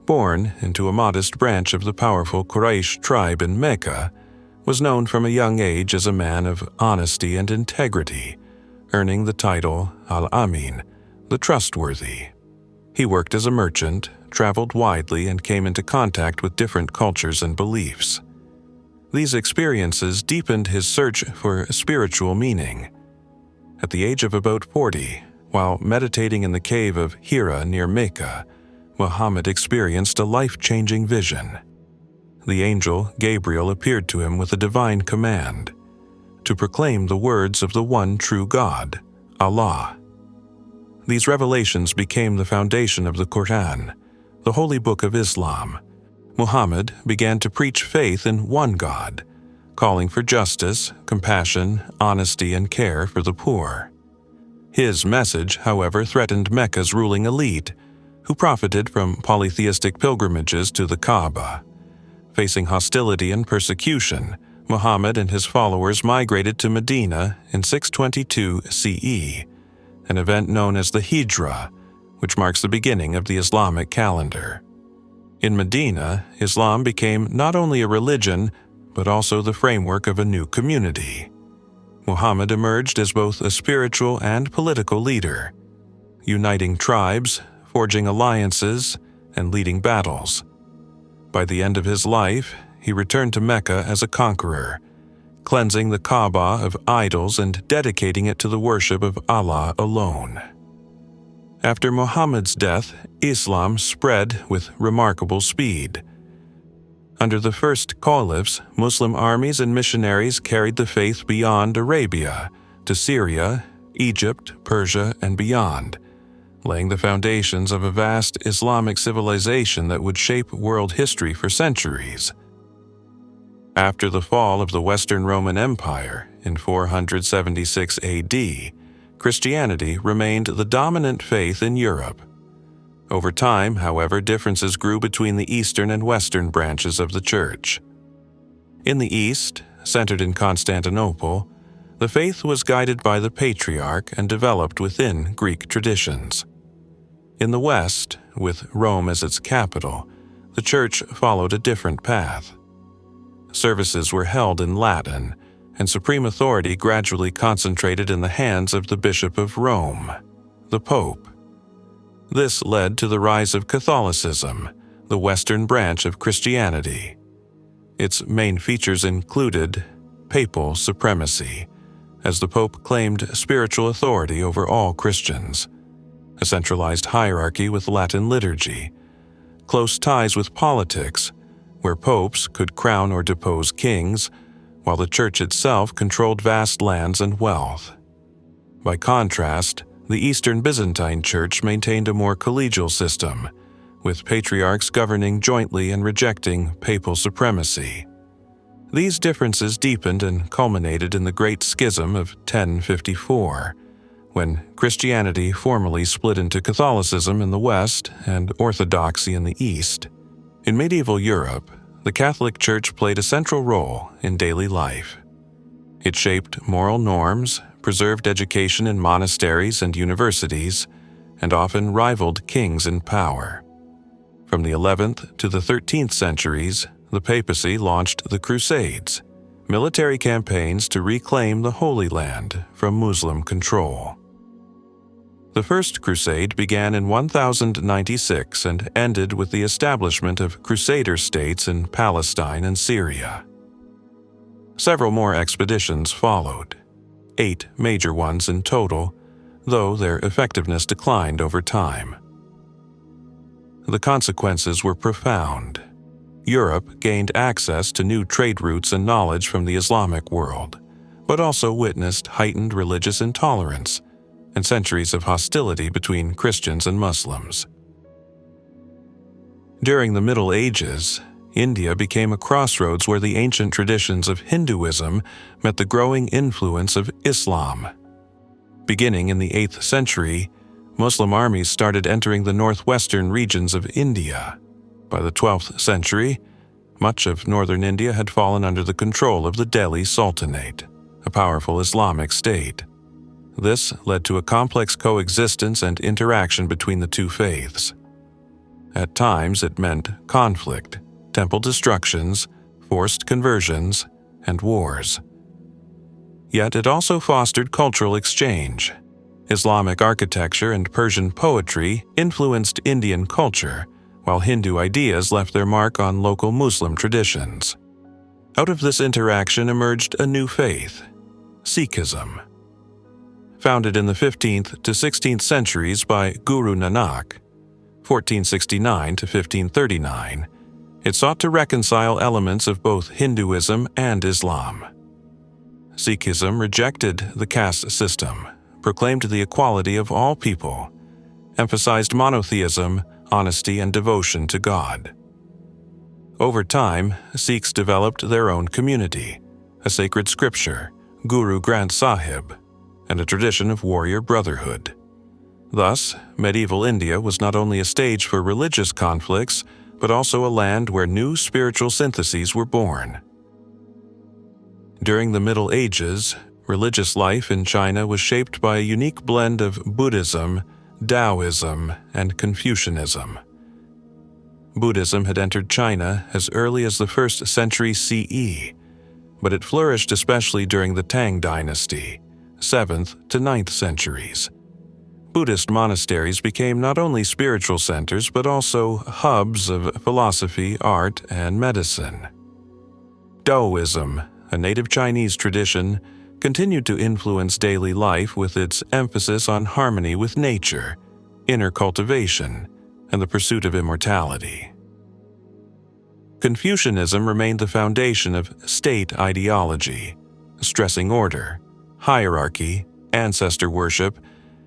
born into a modest branch of the powerful Quraysh tribe in Mecca, was known from a young age as a man of honesty and integrity, earning the title Al-Amin, the trustworthy. He worked as a merchant, traveled widely, and came into contact with different cultures and beliefs. These experiences deepened his search for spiritual meaning. At the age of about 40, while meditating in the cave of Hira near Mecca, Muhammad experienced a life-changing vision. The angel Gabriel appeared to him with a divine command to proclaim the words of the one true God, Allah. These revelations became the foundation of the Quran, the holy book of Islam. Muhammad began to preach faith in one God, calling for justice, compassion, honesty, and care for the poor. His message, however, threatened Mecca's ruling elite, who profited from polytheistic pilgrimages to the Kaaba. Facing hostility and persecution, Muhammad and his followers migrated to Medina in 622 CE, an event known as the Hijra, which marks the beginning of the Islamic calendar. In Medina, Islam became not only a religion, but also the framework of a new community. Muhammad emerged as both a spiritual and political leader, uniting tribes, forging alliances, and leading battles. By the end of his life, he returned to Mecca as a conqueror, cleansing the Kaaba of idols and dedicating it to the worship of Allah alone. After Muhammad's death, Islam spread with remarkable speed. Under the first caliphs, Muslim armies and missionaries carried the faith beyond Arabia to Syria, Egypt, Persia, and beyond, laying the foundations of a vast Islamic civilization that would shape world history for centuries. After the fall of the Western Roman Empire in 476 AD, Christianity remained the dominant faith in Europe. Over time, however, differences grew between the eastern and western branches of the Church. In the East, centered in Constantinople, the faith was guided by the Patriarch and developed within Greek traditions. In the West, with Rome as its capital, the Church followed a different path. Services were held in Latin, and supreme authority gradually concentrated in the hands of the Bishop of Rome, the Pope. This led to the rise of Catholicism, the Western branch of Christianity. Its main features included papal supremacy, as the Pope claimed spiritual authority over all Christians, a centralized hierarchy with Latin liturgy, close ties with politics, where popes could crown or depose kings, while the Church itself controlled vast lands and wealth. By contrast, the Eastern Byzantine Church maintained a more collegial system, with patriarchs governing jointly and rejecting papal supremacy. These differences deepened and culminated in the Great Schism of 1054, when Christianity formally split into Catholicism in the West and Orthodoxy in the East. In medieval Europe, the Catholic Church played a central role in daily life. It shaped moral norms, preserved education in monasteries and universities, and often rivaled kings in power. From the 11th to the 13th centuries, the papacy launched the Crusades, military campaigns to reclaim the Holy Land from Muslim control. The First Crusade began in 1096 and ended with the establishment of Crusader states in Palestine and Syria. Several more expeditions followed, 8 major ones in total, though their effectiveness declined over time. The consequences were profound. Europe gained access to new trade routes and knowledge from the Islamic world, but also witnessed heightened religious intolerance and centuries of hostility between Christians and Muslims. During the Middle Ages, India became a crossroads where the ancient traditions of Hinduism met the growing influence of Islam. Beginning in the 8th century, Muslim armies started entering the northwestern regions of India. By the 12th century, much of northern India had fallen under the control of the Delhi Sultanate, a powerful Islamic state. This led to a complex coexistence and interaction between the two faiths. At times, it meant conflict, temple destructions, forced conversions, and wars. Yet it also fostered cultural exchange. Islamic architecture and Persian poetry influenced Indian culture, while Hindu ideas left their mark on local Muslim traditions. Out of this interaction emerged a new faith, Sikhism. Founded in the 15th to 16th centuries by Guru Nanak, 1469 to 1539, it sought to reconcile elements of both Hinduism and Islam. Sikhism rejected the caste system, proclaimed the equality of all people, emphasized monotheism, honesty, and devotion to God. Over time, Sikhs developed their own community, a sacred scripture, Guru Granth Sahib, and a tradition of warrior brotherhood. Thus, medieval India was not only a stage for religious conflicts, but also a land where new spiritual syntheses were born. During the Middle Ages, religious life in China was shaped by a unique blend of Buddhism, Daoism, and Confucianism. Buddhism had entered China as early as the 1st century CE, but it flourished especially during the Tang dynasty, 7th to 9th centuries. Buddhist monasteries became not only spiritual centers but also hubs of philosophy, art, and medicine. Daoism, a native Chinese tradition, continued to influence daily life with its emphasis on harmony with nature, inner cultivation, and the pursuit of immortality. Confucianism remained the foundation of state ideology, stressing order, hierarchy, ancestor worship,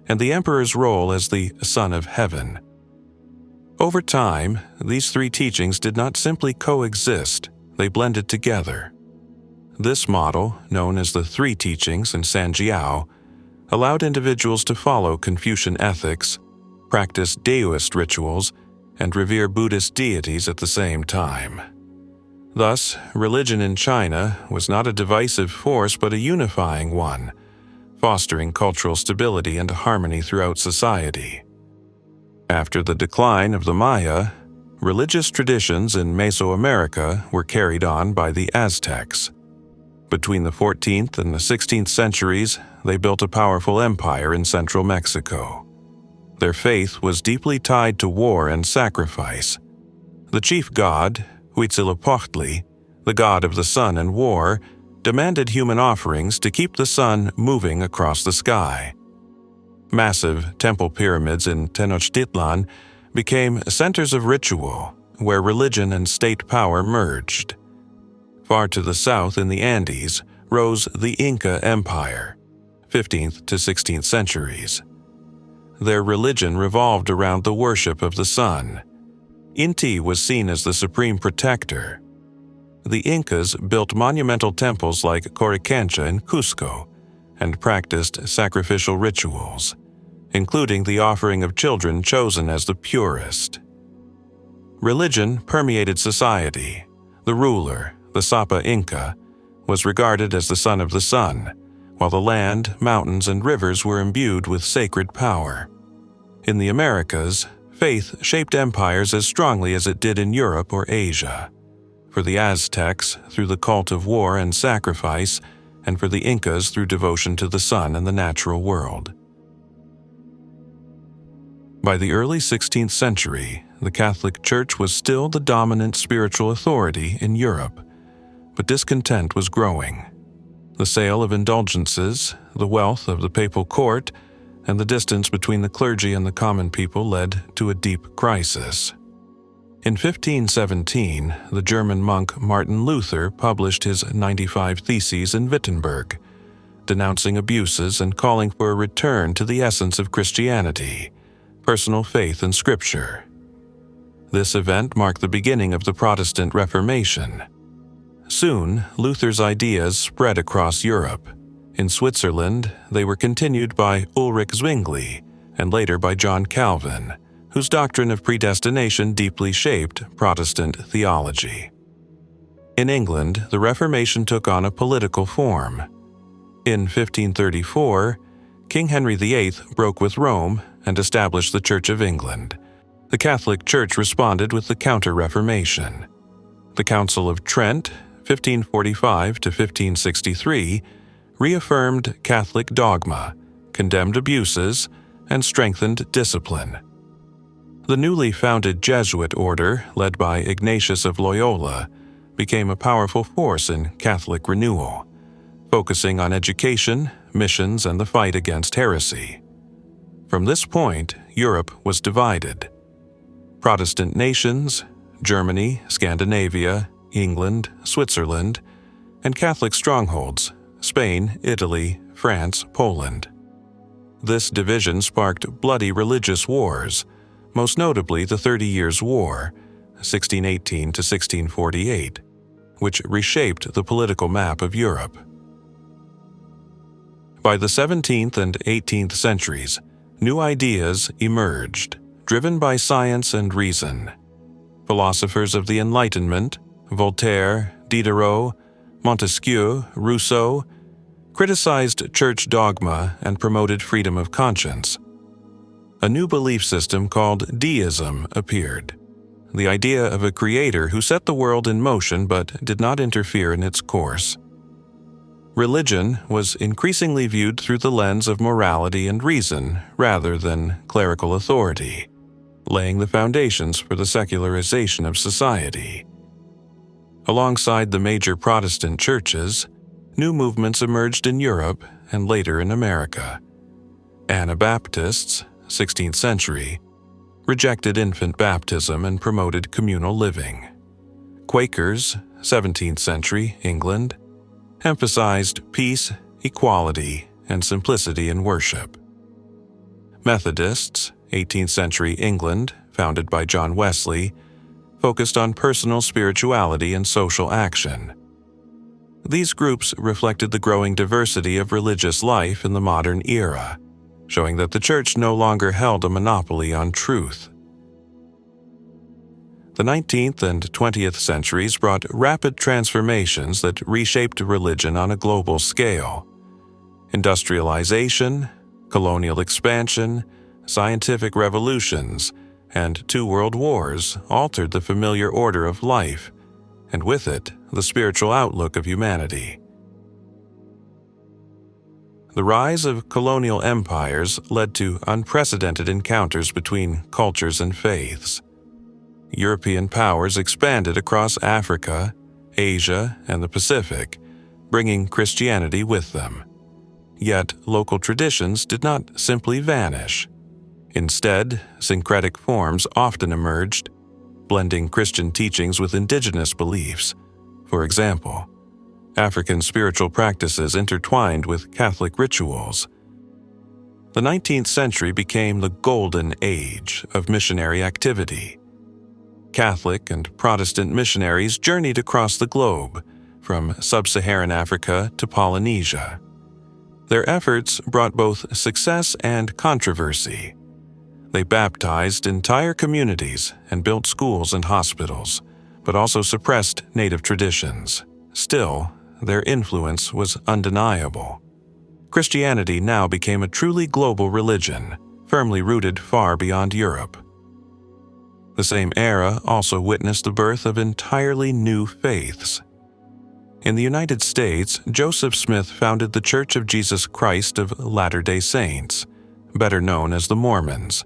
and the emperor's role as the son of heaven. Over time, these three teachings did not simply coexist, they blended together. This model, known as the Three Teachings in Sanjiao, allowed individuals to follow Confucian ethics, practice Daoist rituals, and revere Buddhist deities at the same time. Thus, religion in China was not a divisive force but a unifying one, fostering cultural stability and harmony throughout society. After the decline of the Maya, religious traditions in Mesoamerica were carried on by the Aztecs. Between the 14th and the 16th centuries, they built a powerful empire in central Mexico. Their faith was deeply tied to war and sacrifice. The chief god, Huitzilopochtli, the god of the sun and war, demanded human offerings to keep the sun moving across the sky. Massive temple pyramids in Tenochtitlan became centers of ritual where religion and state power merged. Far to the south in the Andes rose the Inca Empire, 15th to 16th centuries. Their religion revolved around the worship of the sun. Inti was seen as the supreme protector. The Incas built monumental temples like Coricancha in Cusco and practiced sacrificial rituals, including the offering of children chosen as the purest. Religion permeated society. The ruler, the Sapa Inca, was regarded as the son of the sun, while the land, mountains, and rivers were imbued with sacred power. In the Americas, faith shaped empires as strongly as it did in Europe or Asia. for the Aztecs through the cult of war and sacrifice, and for the Incas through devotion to the sun and the natural world. By the early 16th century, the Catholic Church was still the dominant spiritual authority in Europe, but discontent was growing. The sale of indulgences, the wealth of the papal court, and the distance between the clergy and the common people led to a deep crisis. In 1517, the German monk Martin Luther published his 95 Theses in Wittenberg, denouncing abuses and calling for a return to the essence of Christianity, personal faith in Scripture. This event marked the beginning of the Protestant Reformation. Soon, Luther's ideas spread across Europe. In Switzerland, they were continued by Ulrich Zwingli and later by John Calvin, whose doctrine of predestination deeply shaped Protestant theology. In England, the Reformation took on a political form. In 1534, King Henry VIII broke with Rome and established the Church of England. The Catholic Church responded with the Counter-Reformation. The Council of Trent, 1545 to 1563, reaffirmed Catholic dogma, condemned abuses, and strengthened discipline. The newly founded Jesuit order, led by Ignatius of Loyola, became a powerful force in Catholic renewal, focusing on education, missions, and the fight against heresy. From this point, Europe was divided. Protestant nations, Germany, Scandinavia, England, Switzerland, and Catholic strongholds, Spain, Italy, France, Poland. This division sparked bloody religious wars, most notably the 30 Years' War, 1618 to 1648, which reshaped the political map of Europe. By the 17th and 18th centuries, new ideas emerged, driven by science and reason. Philosophers of the Enlightenment, Voltaire, Diderot, Montesquieu, Rousseau, criticized church dogma and promoted freedom of conscience. A new belief system called Deism appeared, the idea of a creator who set the world in motion but did not interfere in its course. Religion was increasingly viewed through the lens of morality and reason rather than clerical authority, laying the foundations for the secularization of society. Alongside the major Protestant churches, new movements emerged in Europe and later in America. Anabaptists, 16th century, rejected infant baptism and promoted communal living. Quakers, 17th century, England, emphasized peace, equality, and simplicity in worship. Methodists, 18th century England, founded by John Wesley, focused on personal spirituality and social action. These groups reflected the growing diversity of religious life in the modern era, showing that the Church no longer held a monopoly on truth. The 19th and 20th centuries brought rapid transformations that reshaped religion on a global scale. Industrialization, colonial expansion, scientific revolutions, and 2 world wars altered the familiar order of life, and with it, the spiritual outlook of humanity. The rise of colonial empires led to unprecedented encounters between cultures and faiths. European powers expanded across Africa, Asia, and the Pacific, bringing Christianity with them. Yet, local traditions did not simply vanish. Instead, syncretic forms often emerged, blending Christian teachings with indigenous beliefs. For example, African spiritual practices intertwined with Catholic rituals. The 19th century became the golden age of missionary activity. Catholic and Protestant missionaries journeyed across the globe, from sub-Saharan Africa to Polynesia. Their efforts brought both success and controversy. They baptized entire communities and built schools and hospitals, but also suppressed native traditions. Still, their influence was undeniable. Christianity now became a truly global religion, firmly rooted far beyond Europe. The same era also witnessed the birth of entirely new faiths. In the United States, Joseph Smith founded the Church of Jesus Christ of Latter-day Saints, better known as the Mormons,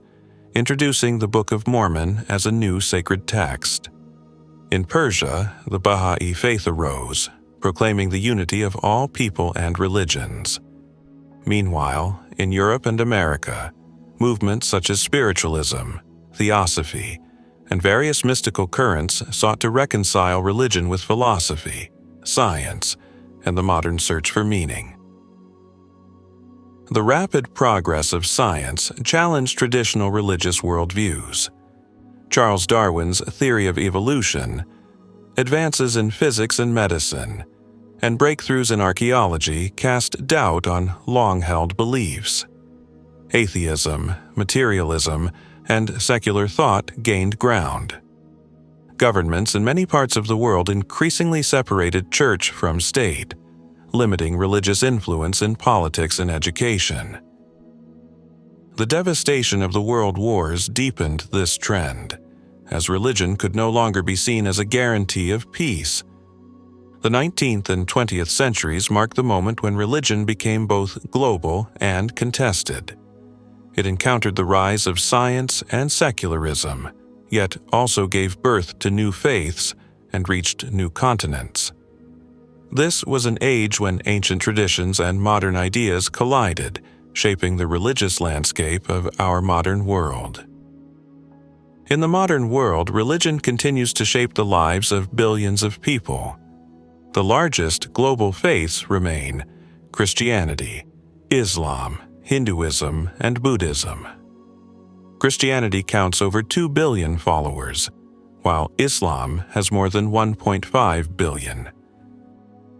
introducing the Book of Mormon as a new sacred text. In Persia, the Baha'i faith arose, proclaiming the unity of all people and religions. Meanwhile, in Europe and America, movements such as spiritualism, theosophy, and various mystical currents sought to reconcile religion with philosophy, science, and the modern search for meaning. The rapid progress of science challenged traditional religious worldviews. Charles Darwin's theory of evolution, advances in physics and medicine, and breakthroughs in archaeology cast doubt on long-held beliefs. Atheism, materialism, and secular thought gained ground. Governments in many parts of the world increasingly separated church from state, limiting religious influence in politics and education. The devastation of the world wars deepened this trend, as religion could no longer be seen as a guarantee of peace. The 19th and 20th centuries marked the moment when religion became both global and contested. It encountered the rise of science and secularism, yet also gave birth to new faiths and reached new continents. This was an age when ancient traditions and modern ideas collided, shaping the religious landscape of our modern world. In the modern world, religion continues to shape the lives of billions of people. The largest global faiths remain Christianity, Islam, Hinduism, and Buddhism. Christianity counts over 2 billion followers, while Islam has more than 1.5 billion.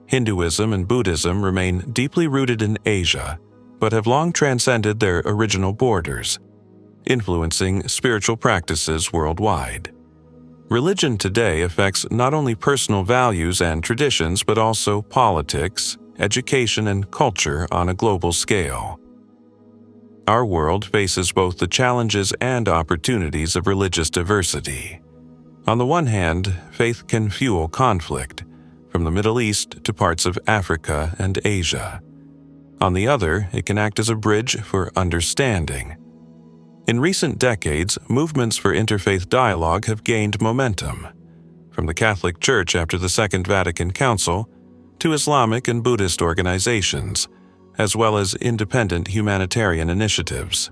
Hinduism and Buddhism remain deeply rooted in Asia, but have long transcended their original borders, influencing spiritual practices worldwide. Religion today affects not only personal values and traditions, but also politics, education, and culture on a global scale. Our world faces both the challenges and opportunities of religious diversity. On the one hand, faith can fuel conflict, from the Middle East to parts of Africa and Asia. On the other, it can act as a bridge for understanding. In recent decades, movements for interfaith dialogue have gained momentum, from the Catholic Church after the Second Vatican Council to Islamic and Buddhist organizations, as well as independent humanitarian initiatives.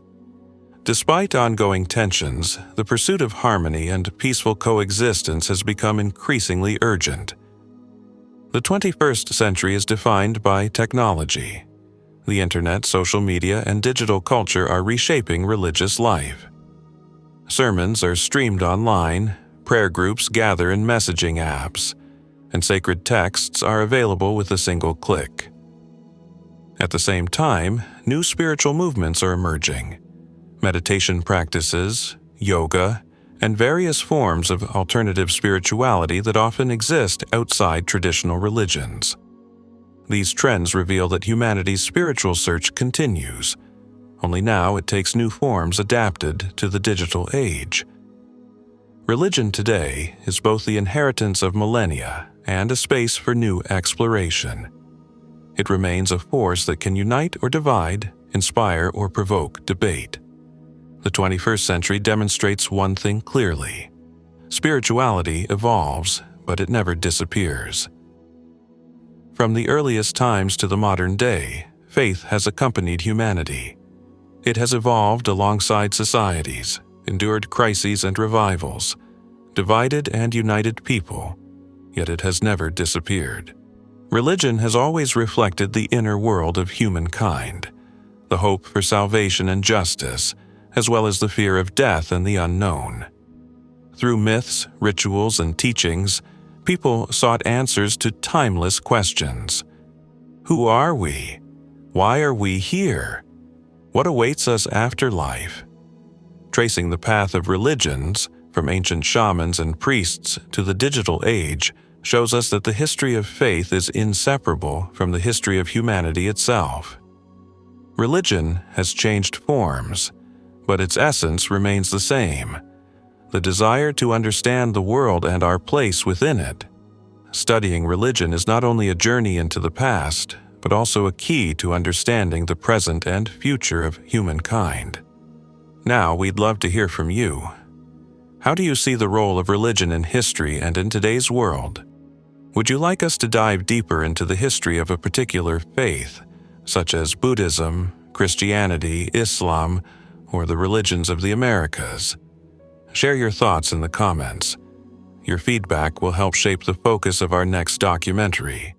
Despite ongoing tensions, the pursuit of harmony and peaceful coexistence has become increasingly urgent. The 21st century is defined by technology. The internet, social media, and digital culture are reshaping religious life. Sermons are streamed online, prayer groups gather in messaging apps, and sacred texts are available with a single click. At the same time, new spiritual movements are emerging. Meditation practices, yoga, and various forms of alternative spirituality that often exist outside traditional religions. These trends reveal that humanity's spiritual search continues, only now it takes new forms adapted to the digital age. Religion today is both the inheritance of millennia and a space for new exploration. It remains a force that can unite or divide, inspire or provoke debate. The 21st century demonstrates one thing clearly: spirituality evolves, but it never disappears. From the earliest times to the modern day, faith has accompanied humanity. It has evolved alongside societies, endured crises and revivals, divided and united people, yet it has never disappeared. Religion has always reflected the inner world of humankind, the hope for salvation and justice, as well as the fear of death and the unknown. Through myths, rituals, and teachings, people sought answers to timeless questions. Who are we? Why are we here? What awaits us after life? Tracing the path of religions, from ancient shamans and priests to the digital age, shows us that the history of faith is inseparable from the history of humanity itself. Religion has changed forms, but its essence remains the same: the desire to understand the world and our place within it. Studying religion is not only a journey into the past, but also a key to understanding the present and future of humankind. Now, we'd love to hear from you. How do you see the role of religion in history and in today's world? Would you like us to dive deeper into the history of a particular faith, such as Buddhism, Christianity, Islam, or the religions of the Americas? Share your thoughts in the comments. Your feedback will help shape the focus of our next documentary.